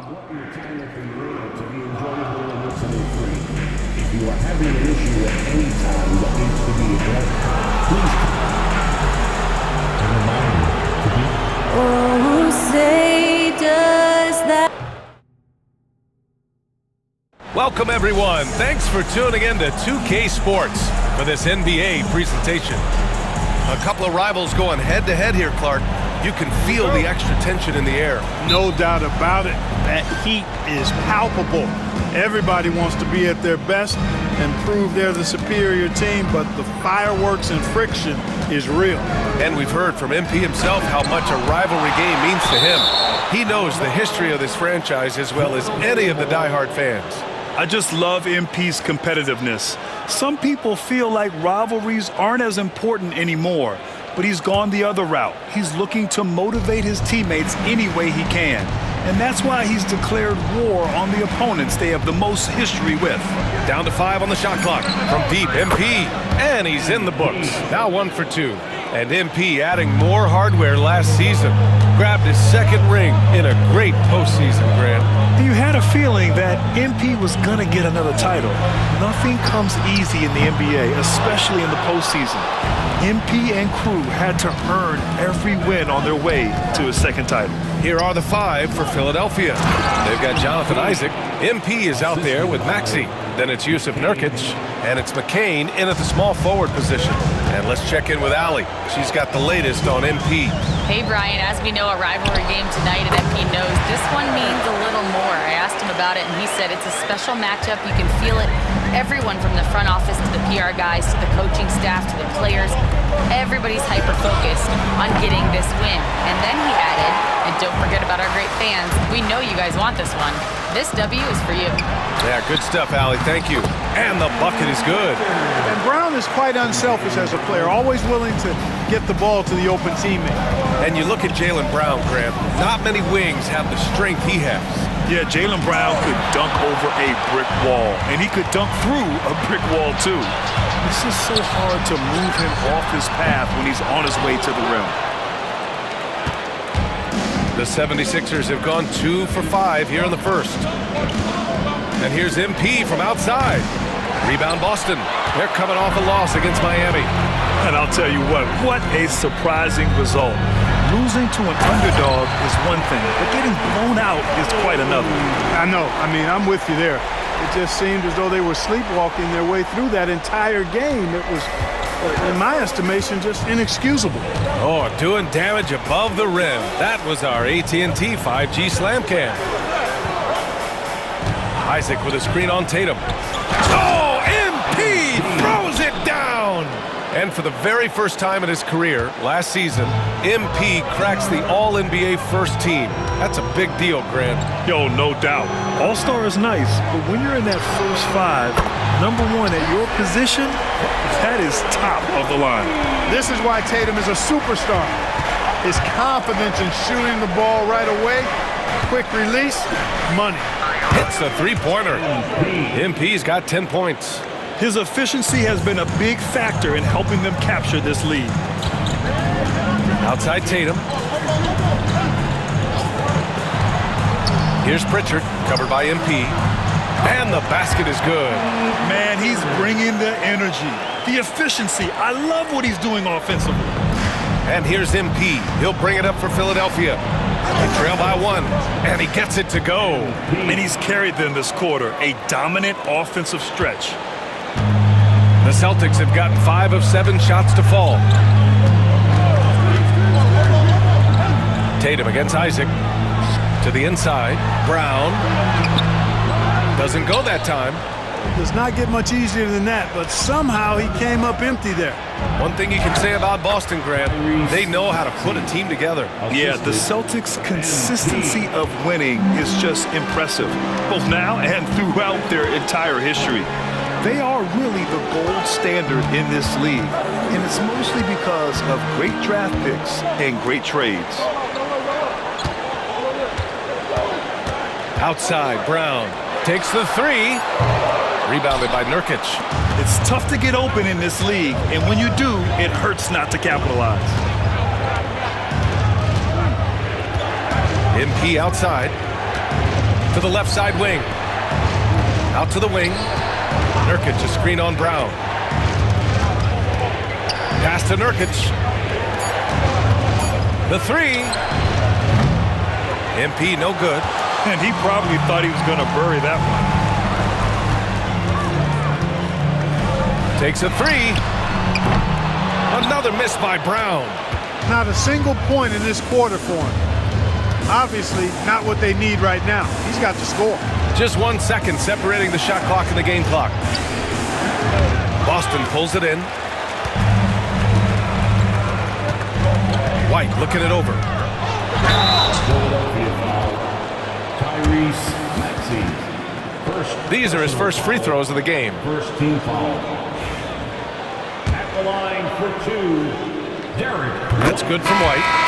want your time at the arena to be enjoyable and listening-free. If you are having an issue at any time that needs to be addressed, please oh, say does that. Welcome, everyone. Thanks for tuning in to 2K Sports for this NBA presentation. A couple of rivals going head-to-head here, Clark. You can feel the extra tension in the air. No doubt about it. That heat is palpable. Everybody wants to be at their best and prove they're the superior team, but the fireworks and friction is real. And we've heard from MP himself how much a rivalry game means to him. He knows the history of this franchise as well as any of the diehard fans. I just love MP's competitiveness. Some people feel like rivalries aren't as important anymore, but he's gone the other route. He's looking to motivate his teammates any way he can. And that's why he's declared war on the opponents they have the most history with. Down to 5 on the shot clock from deep, MP, and he's in the books. Now 1 for 2. And MP adding more hardware last season. Grabbed his second ring in a great postseason, Grant. You had a feeling that MP was going to get another title. Nothing comes easy in the NBA, especially in the postseason. MP and crew had to earn every win on their way to a second title. Here are the 5 for Philadelphia. They've got Jonathan Isaac. MP is out there with Maxey. Then it's Yusuf Nurkic. And it's McCain in at the small forward position. And let's check in with Allie. She's got the latest on MP. Hey, Brian. As we know, a rivalry game tonight, and MP knows this one means a little more. I asked him about it, and he said it's a special matchup. You can feel it. Everyone from the front office to the PR guys to the coaching staff to the players, everybody's hyper-focused on getting this win. And then he added, and don't forget about our great fans, we know you guys want this one. This W is for you. Yeah, good stuff, Allie. Thank you. And the bucket is good. And Brown is quite unselfish as a player, always willing to get the ball to the open teammate. And you look at Jaylen Brown, Grant. Not many wings have the strength he has. Yeah, Jaylen Brown could dunk over a brick wall, and he could dunk through a brick wall, too. It's just so hard to move him off his path when he's on his way to the rim. The 76ers have gone 2 for 5 here in the first. And here's MP from outside. Rebound Boston. They're coming off a loss against Miami. And I'll tell you what a surprising result. Losing to an underdog is one thing, but getting blown out is quite another. I know. I mean, I'm with you there. It just seemed as though they were sleepwalking their way through that entire game. It was, in my estimation, just inexcusable. Oh, doing damage above the rim. That was our AT&T 5G slam cam. Isaac with a screen on Tatum. Oh, MP throws it down! And for the very first time in his career, last season, MP cracks the All-NBA first team. That's a big deal, Grant. Yo, no doubt. All-Star is nice, but when you're in that first 5, #1 at your position, that is top of the line. This is why Tatum is a superstar. His confidence in shooting the ball right away, quick release, money. Hits the three-pointer. MP's got 10 points. His efficiency has been a big factor in helping them capture this lead. Outside Tatum. Here's Pritchard, covered by MP. And the basket is good. Man, he's bringing the energy, the efficiency. I love what he's doing offensively. And here's MP. He'll bring it up for Philadelphia. They trail by 1, and he gets it to go. And he's carried them this quarter, a dominant offensive stretch. The Celtics have gotten 5 of 7 shots to fall. Tatum against Isaac. To the inside. Brown. Doesn't go that time. It does not get much easier than that, but somehow he came up empty there. One thing you can say about Boston, Grant, they know how to put a team together. Yeah, the Celtics' consistency of winning is just impressive, both now and throughout their entire history. They are really the gold standard in this league, and it's mostly because of great draft picks and great trades. Outside, Brown takes the 3. Rebounded by Nurkic. It's tough to get open in this league, and when you do, it hurts not to capitalize. MP outside. to the left side wing. Out to the wing. Nurkic, a screen on Brown. Pass to Nurkic. The three. MP no good. And he probably thought he was going to bury that one. Takes a three. Another miss by Brown. Not a single point in this quarter for him. Obviously not what they need right now. He's got to score. Just 1 second separating the shot clock and the game clock. Boston pulls it in. White looking it over. Philadelphia foul. Tyrese Maxey. These are his first free throws of the game. First team foul. At the line for two, Derek. That's good from White.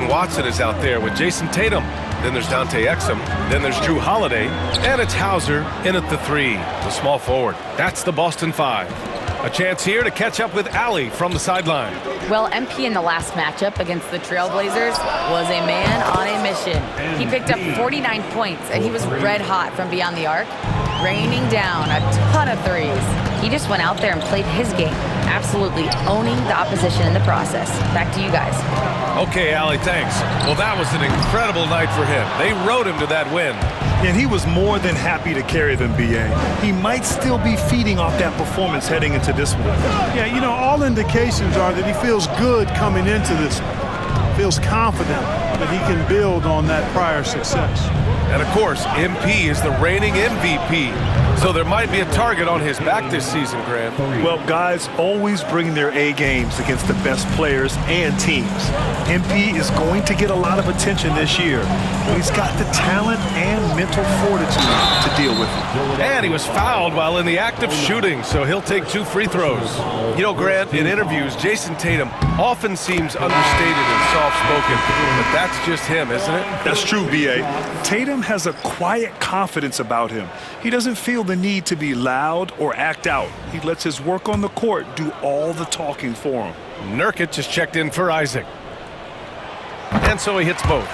Watson is out there with Jason Tatum. Then there's Dante Exum. Then there's Drew Holiday. And it's Hauser in at the three, the small forward. That's the Boston Five. A chance here to catch up with Allie from the sideline. Well, MP in the last matchup against the Trailblazers was a man on a mission. He picked up 49 points, and he was red hot from beyond the arc, raining down a ton of threes. He just went out there and played his game, absolutely owning the opposition in the process. Back to you guys. Okay, Allie, thanks. Well, that was an incredible night for him. They rode him to that win. And he was more than happy to carry them, B.A. He might still be feeding off that performance heading into this one. Yeah, you know, all indications are that he feels good coming into this one. Feels confident that he can build on that prior success. And, of course, MP is the reigning MVP. So there might be a target on his back this season, Grant. Well, guys always bring their A games against the best players and teams. MP is going to get a lot of attention this year, but he's got the talent and mental fortitude to deal with it. And he was fouled while in the act of shooting, so he'll take 2 free throws. You know, Grant, in interviews, Jason Tatum often seems understated and soft-spoken, but that's just him, isn't it? That's true, B.A. Tatum has a quiet confidence about him. He doesn't feel the need to be loud or act out. He lets his work on the court do all the talking for him. Nurkic just checked in for Isaac. And so he hits both.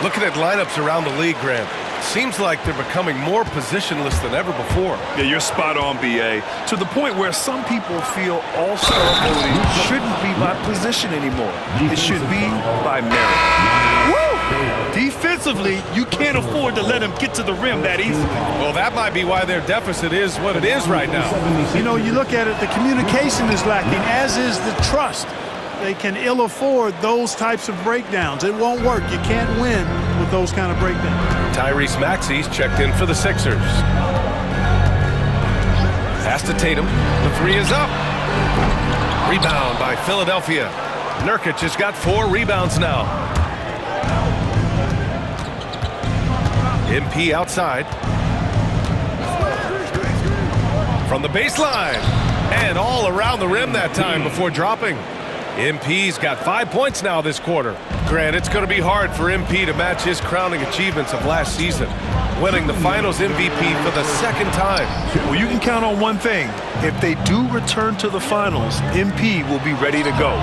Looking at lineups around the league, Grant, seems like they're becoming more positionless than ever before. Yeah, you're spot on, B.A. To the point where some people feel all-star voting shouldn't be by position anymore. It should be by merit. Woo! Defensively, you can't afford to let him get to the rim that easily. Well, that might be why their deficit is what it is right now. You know, you look at it, the communication is lacking, as is the trust. They can ill afford those types of breakdowns. It won't work. You can't win with those kind of breakdowns. Tyrese Maxey's checked in for the Sixers. Pass to Tatum. The three is up. Rebound by Philadelphia. Nurkic has got 4 rebounds now. MP outside. From the baseline. And all around the rim that time before dropping. MP's got 5 points now this quarter. Grant, it's going to be hard for MP to match his crowning achievements of last season, winning the Finals MVP for the 2nd time. Well, you can count on one thing. If they do return to the Finals, MP will be ready to go.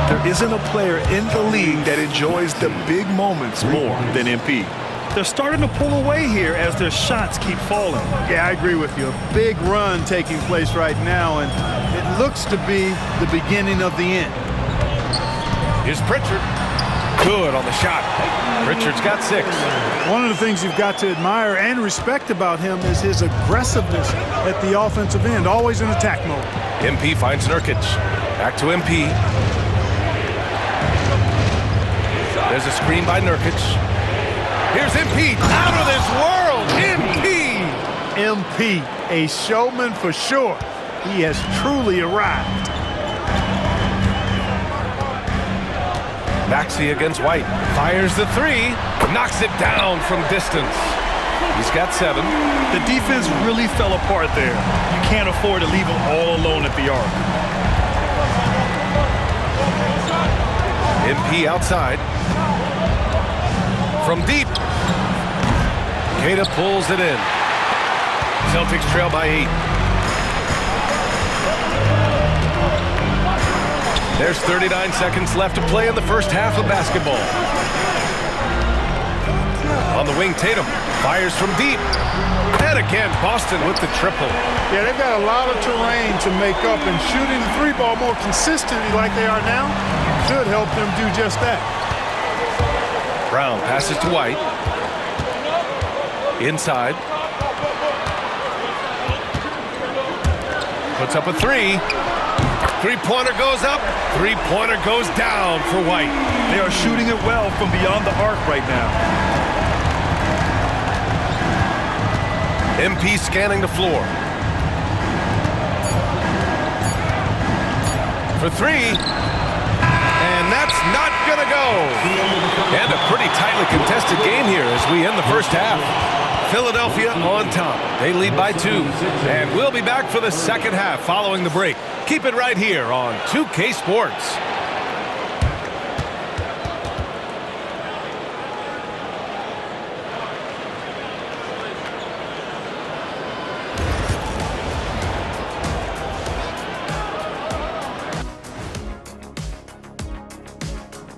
There isn't a player in the league that enjoys the big moments more than MP. They're starting to pull away here as their shots keep falling. Yeah, I agree with you. A big run taking place right now, and it looks to be the beginning of the end. Here's Pritchard. Good on the shot. Pritchard's got 6. One of the things you've got to admire and respect about him is his aggressiveness at the offensive end, always in attack mode. MP finds Nurkic. Back to MP. There's a screen by Nurkic. Here's MP. Out of this world. MP. MP, a showman for sure. He has truly arrived. Maxey against White. Fires the 3. Knocks it down from distance. He's got 7. The defense really fell apart there. You can't afford to leave him all alone at the arc. MP outside. From deep. Tatum pulls it in. Celtics trail by 8. There's 39 seconds left to play in the first half of basketball. On the wing, Tatum fires from deep. And again, Boston with the triple. Yeah, they've got a lot of terrain to make up, and shooting the three ball more consistently like they are now should help them do just that. Brown passes to White. Inside. Puts up a three. Three-pointer goes up. Three-pointer goes down for White. They are shooting it well from beyond the arc right now. MP scanning the floor. For three. And that's not going to go. And a pretty tightly contested game here as we end the first half. Philadelphia on top. They lead by 2. And we'll be back for the second half following the break. Keep it right here on 2K Sports.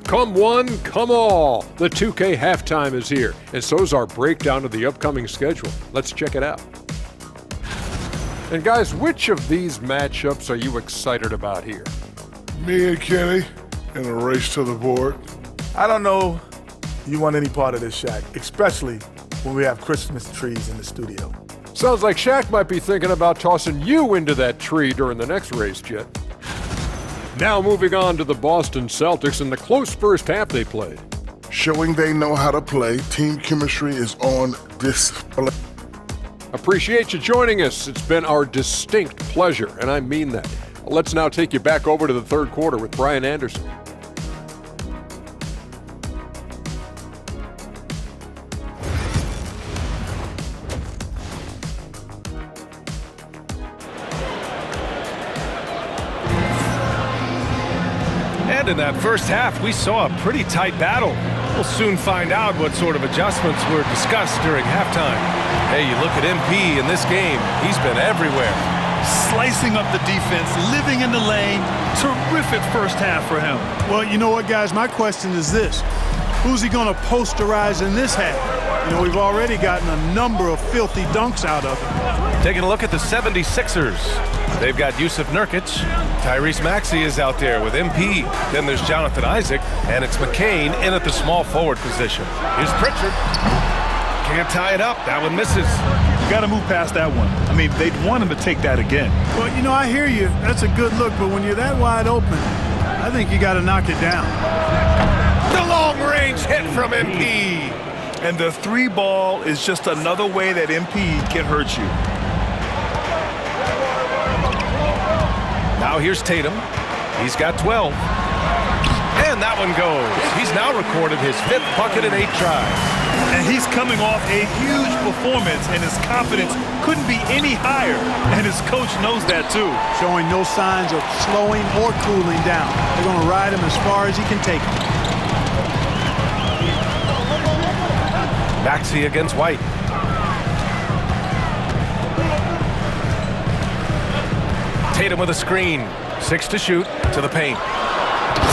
Come one, come all. The 2K halftime is here, and so is our breakdown of the upcoming schedule. Let's check it out. And guys, which of these matchups are you excited about here? Me and Kenny in a race to the board. I don't know you want any part of this, Shaq, especially when we have Christmas trees in the studio. Sounds like Shaq might be thinking about tossing you into that tree during the next race, Jet. Now moving on to the Boston Celtics and the close first half they played. Showing they know how to play, team chemistry is on display. Appreciate you joining us. It's been our distinct pleasure, and I mean that. Let's now take you back over to the third quarter with Brian Anderson. And in that first half, we saw a pretty tight battle. We'll soon find out what sort of adjustments were discussed during halftime. Hey, you look at MP in this game, he's been everywhere. Slicing up the defense, living in the lane. Terrific first half for him. Well, you know what, guys? My question is this. Who's he going to posterize in this half? You know, we've already gotten a number of filthy dunks out of him. Taking a look at the 76ers. They've got Yusuf Nurkic. Tyrese Maxey is out there with MP. Then there's Jonathan Isaac, and it's McCain in at the small forward position. Here's Pritchard. Can't tie it up. That one misses. You got to move past that one. I mean, they'd want him to take that again. Well, you know, I hear you. That's a good look, but when you're that wide open, I think you got to knock it down. The long-range hit from MP. And the three ball is just another way that MP can hurt you. Now here's Tatum. He's got 12. And that one goes. He's now recorded his 5th bucket in 8 tries. And he's coming off a huge performance, and his confidence couldn't be any higher. And his coach knows that too. Showing no signs of slowing or cooling down. They're going to ride him as far as he can take him. Maxey against White. Tatum with a screen. 6 to shoot to the paint.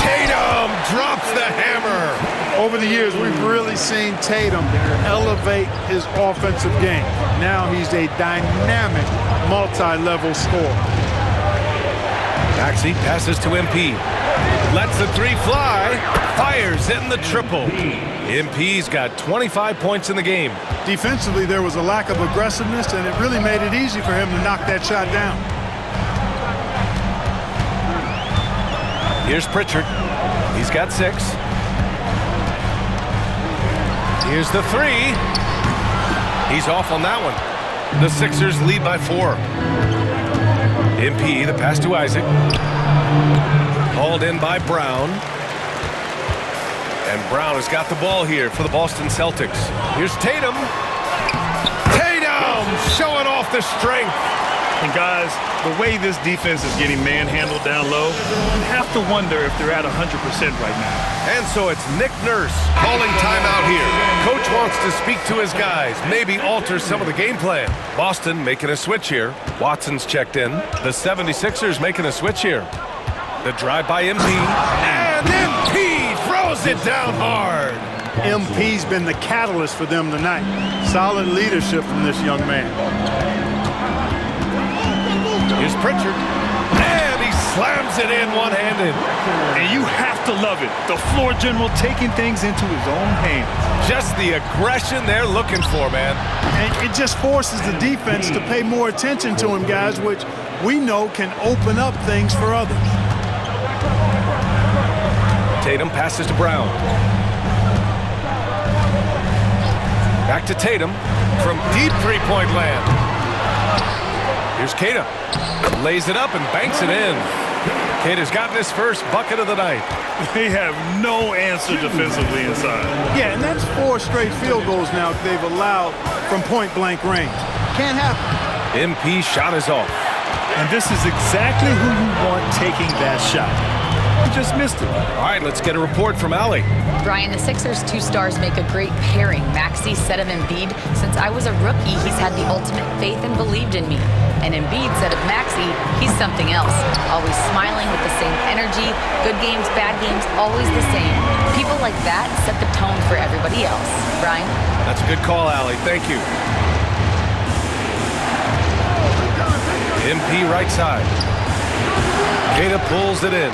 Tatum drops the hammer. Over the years, we've really seen Tatum elevate his offensive game. Now he's a dynamic, multi-level scorer. Maxey passes to MP. Lets the three fly. Fires in the triple. MP's got 25 points in the game. Defensively, there was a lack of aggressiveness, and it really made it easy for him to knock that shot down. Here's Pritchard. He's got 6. Here's the 3. He's off on that one. The Sixers lead by 4. MP, the pass to Isaac. Hauled in by Brown. And Brown has got the ball here for the Boston Celtics. Here's Tatum. Tatum showing off the strength. And guys, the way this defense is getting manhandled down low, you have to wonder if they're at 100% right now. And so it's Nick Nurse calling timeout here. Coach wants to speak to his guys, maybe alter some of the game plan. Boston making a switch here. Watson's checked in. The 76ers making a switch here. The drive by MP. And MP throws it down hard. MP's been the catalyst for them tonight. Solid leadership from this young man. Here's Pritchard. And he slams it in one-handed. And you have to love it. The floor general taking things into his own hands. Just the aggression they're looking for, man. And it just forces the defense to pay more attention to him, guys, which we know can open up things for others. Tatum passes to Brown. Back to Tatum from deep three-point land. Here's Kata. Lays it up and banks it in. Kata's gotten his first bucket of the night. They have no answer defensively inside. Yeah, and that's 4 straight field goals now they've allowed from point-blank range. Can't happen. MP shot is off. And this is exactly who you want taking that shot. He just missed it. All right, let's get a report from Allie. Brian, the Sixers' 2 stars make a great pairing. Maxey said of Embiid, since I was a rookie, he's had the ultimate faith and believed in me. And Embiid said of Maxey, he's something else. Always smiling with the same energy. Good games, bad games, always the same. People like that set the tone for everybody else. Brian? That's a good call, Allie. Thank you. MP right side. Kata pulls it in.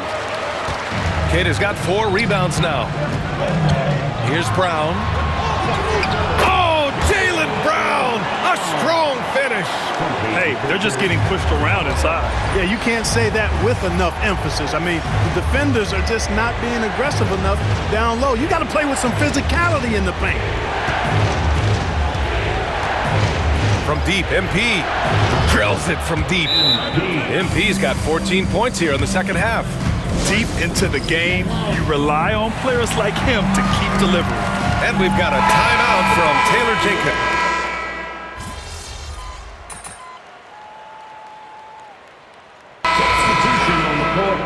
Kata's got 4 rebounds now. Here's Brown. Oh, Jaylen Brown! A strong finish. Hey, they're just getting pushed around inside. Yeah, you can't say that with enough emphasis. I mean, the defenders are just not being aggressive enough down low. You got to play with some physicality in the paint. From deep, MP drills it from deep. MP's got 14 points here in the second half. Deep into the game, you rely on players like him to keep delivering. And we've got a timeout from Taylor Jenkins. Substitution on the court.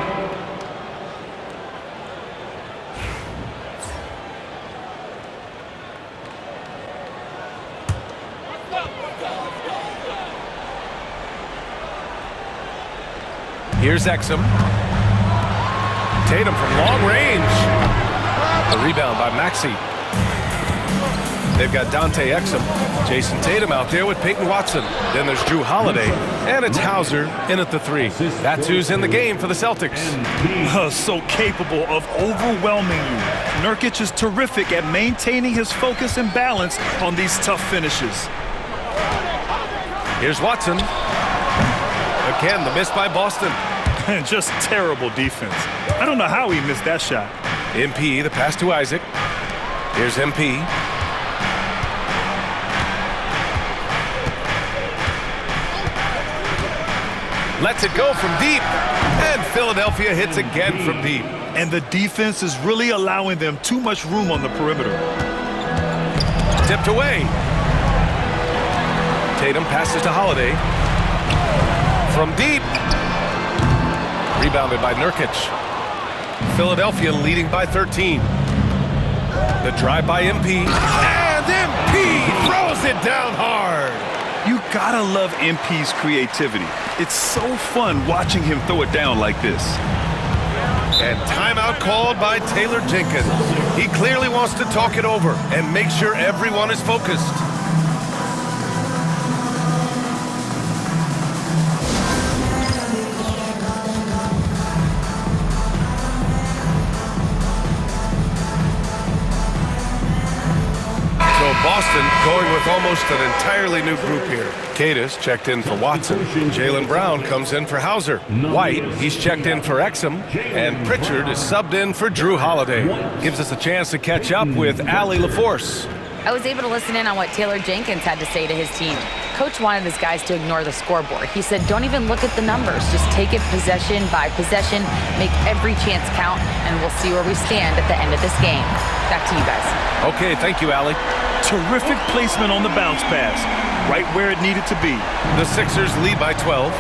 Here's Exum. Tatum from long range. The rebound by Maxey. They've got Dante Exum, Jason Tatum out there with Peyton Watson. Then there's Drew Holiday, and it's Hauser in at the 3. That's who's in the game for the Celtics. So capable of overwhelming you. Nurkic is terrific at maintaining his focus and balance on these tough finishes. Here's Watson. Again, the miss by Boston. Just terrible defense. I don't know how he missed that shot. MP, the pass to Isaac. Here's MP. Lets it go from deep. And Philadelphia hits again from deep. And the defense is really allowing them too much room on the perimeter. Tipped away. Tatum passes to Holiday. From deep. Rebounded by Nurkic. Philadelphia leading by 13. The drive by MP. And MP throws it down hard. You gotta love MP's creativity. It's so fun watching him throw it down like this. And timeout called by Taylor Jenkins. He clearly wants to talk it over and make sure everyone is focused. Boston going with almost an entirely new group here. Kata's checked in for Watson. Jaylen Brown comes in for Hauser. White, he's checked in for Exum. And Pritchard is subbed in for Drew Holiday. Gives us a chance to catch up with Allie LaForce. I was able to listen in on what Taylor Jenkins had to say to his team. Coach wanted his guys to ignore the scoreboard. He said, don't even look at the numbers. Just take it possession by possession, make every chance count, and we'll see where we stand at the end of this game. Back to you guys. Okay, thank you, Allie. Terrific placement on the bounce pass. right where it needed to be. The Sixers lead by 12.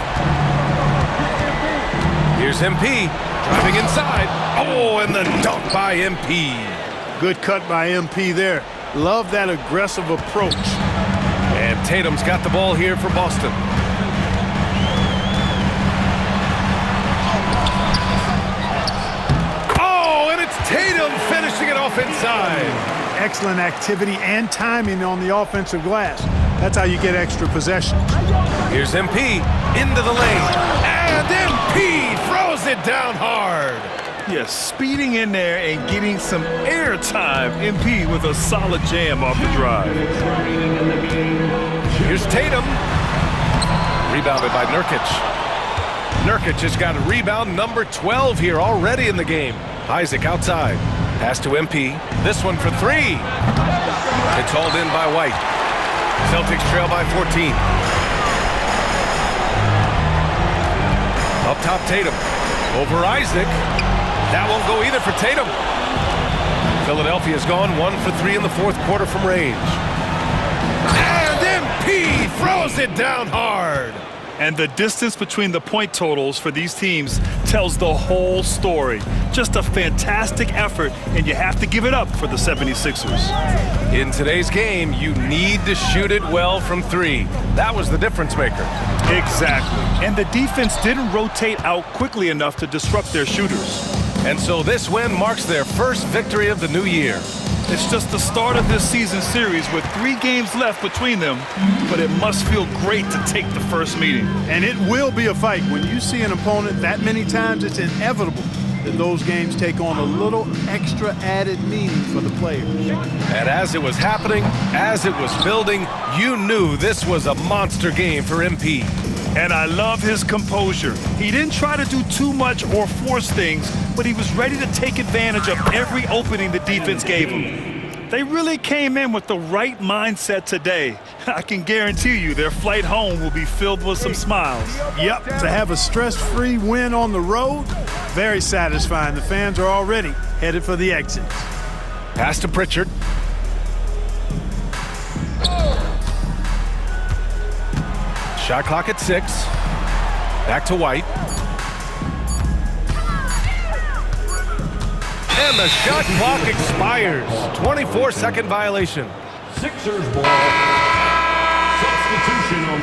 Here's MP driving inside. Oh, and the dunk by MP. Good cut by MP there. Love that aggressive approach. And Tatum's got the ball here for Boston. Oh, and it's Tatum finishing it off inside. Excellent activity and timing on the offensive glass. That's how you get extra possession. Here's MP into the lane. And MP throws it down hard. Yes, speeding in there and getting some air time. MP with a solid jam off the drive. Here's Tatum. Rebounded by Nurkic. Nurkic has got a rebound number 12 here already in the game. Isaac outside. Pass to MP. This one for three. It's hauled in by White. Celtics trail by 14. Up top, Tatum. Over Isaac. That won't go either for Tatum. Philadelphia's gone 1 for 3 in the fourth quarter from range. And MP throws it down hard. And the distance between the point totals for these teams tells the whole story. Just a fantastic effort, and you have to give it up for the 76ers. In today's game, you need to shoot it well from three. That was the difference maker. Exactly. And the defense didn't rotate out quickly enough to disrupt their shooters. And so this win marks their first victory of the new year. It's just the start of this season series with 3 games left between them, but it must feel great to take the first meeting. And it will be a fight. When you see an opponent that many times, it's inevitable that those games take on a little extra added meaning for the players. And as it was happening, as it was building, you knew this was a monster game for MP. And I love his composure. He didn't try to do too much or force things, but he was ready to take advantage of every opening the defense gave him. They really came in with the right mindset today. I can guarantee you their flight home will be filled with some smiles. Yep, to have a stress-free win on the road, very satisfying. The fans are already headed for the exits. Pass to Pritchard. Shot clock at 6. Back to White. And the shot clock expires. 24-second violation. Sixers ball. Substitution.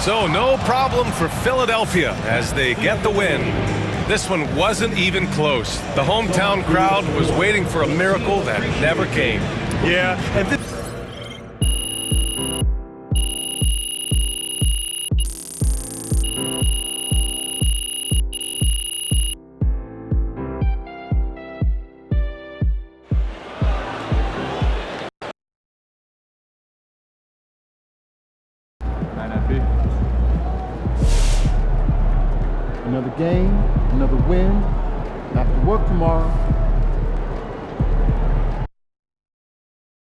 So no problem for Philadelphia as they get the win. This one wasn't even close. The hometown crowd was waiting for a miracle that never came. Yeah, and Another game, another win. Have to work tomorrow.